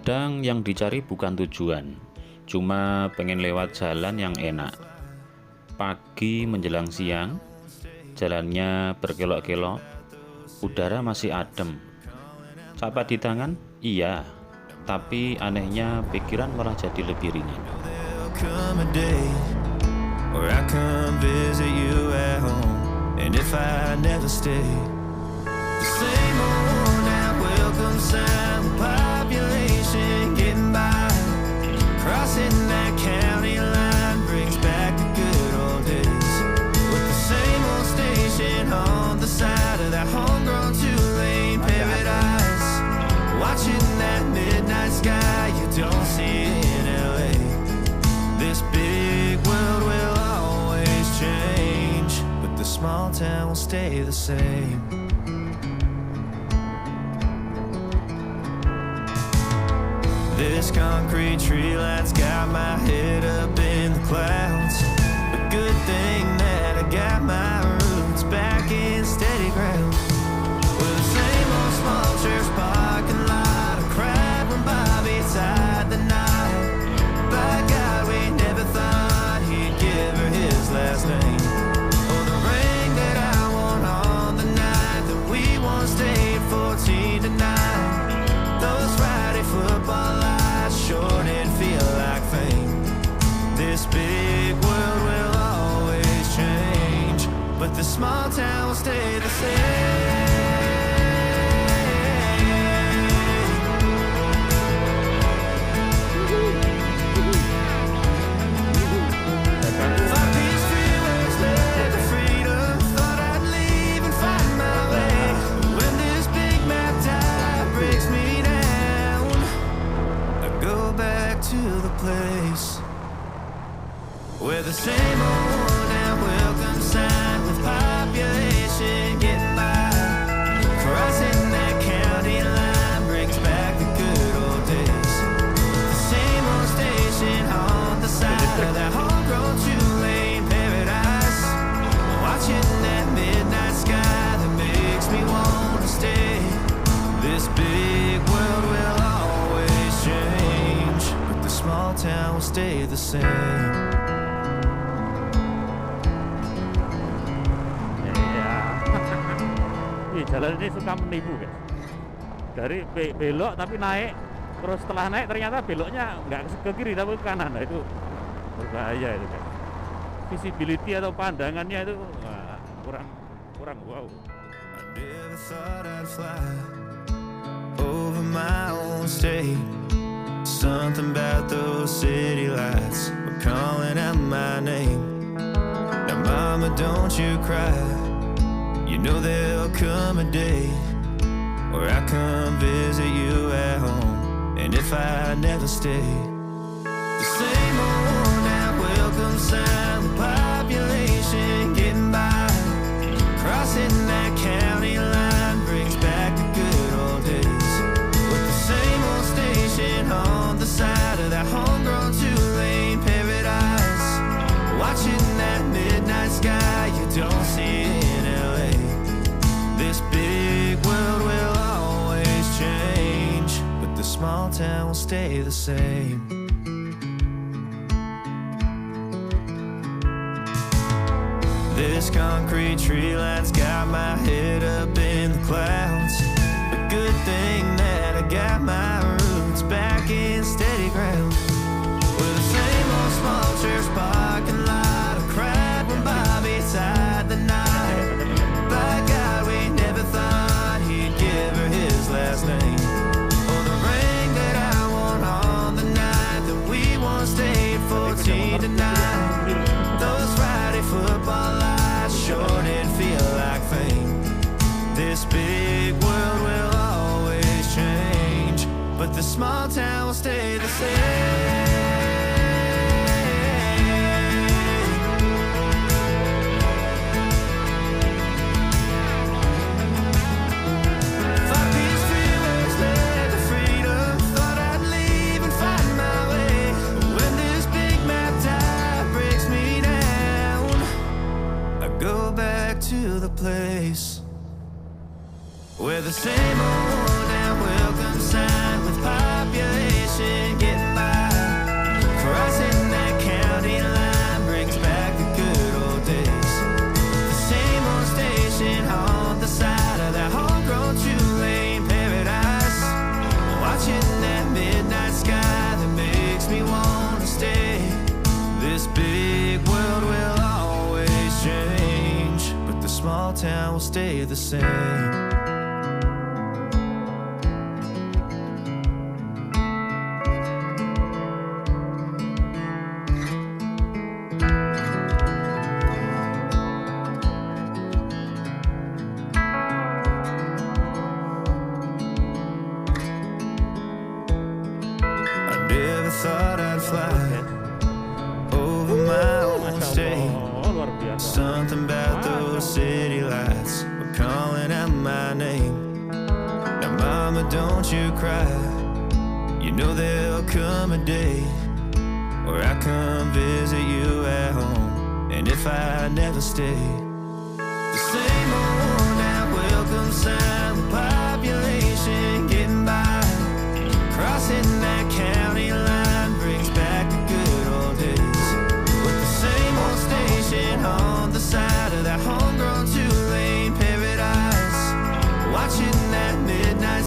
Kadang yang dicari bukan tujuan, cuma pengen lewat jalan yang enak. Pagi menjelang siang, jalannya berkelok-kelok, udara masih adem. Sapa di tangan? Iya, tapi anehnya pikiran malah jadi lebih ringan. There'll come a day where I come visit you at home, and if I never stay, the same old now welcome sign, population getting by, crossing that county line brings back the good old days, with the same old station on the side of that homegrown two-lane paradise, watching that midnight sky you don't see in LA. This big world will always change, but the small town will stay the same. This concrete tree line's got my head up in the clouds. A good thing that I got my roots back in steady ground. With the same old small church parking lot, I cried when Bobby tied the knot. By God, we never thought he'd give her his last name. Oh, the ring that I won on the night that we once stayed 14 to 9. Those Friday football lights sure did feel like fame. This big world will always change, but the small town will stay the same. Five piece freeways led to freedom, thought I'd leave and find my way. When this big map tide breaks me down, I go back to the place where the same old and welcome sign with population getting by, crossing that county line brings back the good old days. The same old station on the side of that homegrown two-lane paradise, watching that midnight sky that makes me want to stay. This big world will always change, but the small town will stay the same. Jalan ini suka menipu, guys. Dari belok tapi naik, terus setelah naik ternyata beloknya nggak ke kiri tapi ke kanan. Nah, itu berbahaya itu, guys. Visibility atau pandangannya itu kurang wow. I never thought I'd fly over my own state. Something about those city lights were calling out my name. Now, mama, don't you cry. You know there'll come a day where I come visit you at home, and if I never stay, the same old now welcome sign, the population getting by, crossing that county line brings back the good old days, with the same old station on the side of that homegrown two-lane paradise, watching that midnight sky you don't see in LA. This big world will always change, but the small town will stay the same. This concrete tree line's got my head up in the clouds. A good thing that I got my roots back in steady ground. With the same old small church parking lot, I cried when Bobby tied the knot. By God, we never thought he'd give her his last name. Oh, the ring that I won on the night that we once stayed 14 to 9. Those Friday football lights sure did feel like fame. This big world will always change, but the small town will stay the same. Five piece freeways led to freedom, thought I'd leave and find my way. When this big map tide breaks me down, I go back to the place where the same old and welcome sign with population station, getting by. Crossing that county line brings back the good old days. The same old station on the side of that homegrown two-lane paradise. Watching that midnight sky that makes me want to stay. This big world will always change, but the small town will stay the same. Thought I'd fly over my own state. Luar biasa. Something about those city lights were calling out my name. Now mama, don't you cry. You know there'll come a day where I come visit you at home. And if I never stay, the same old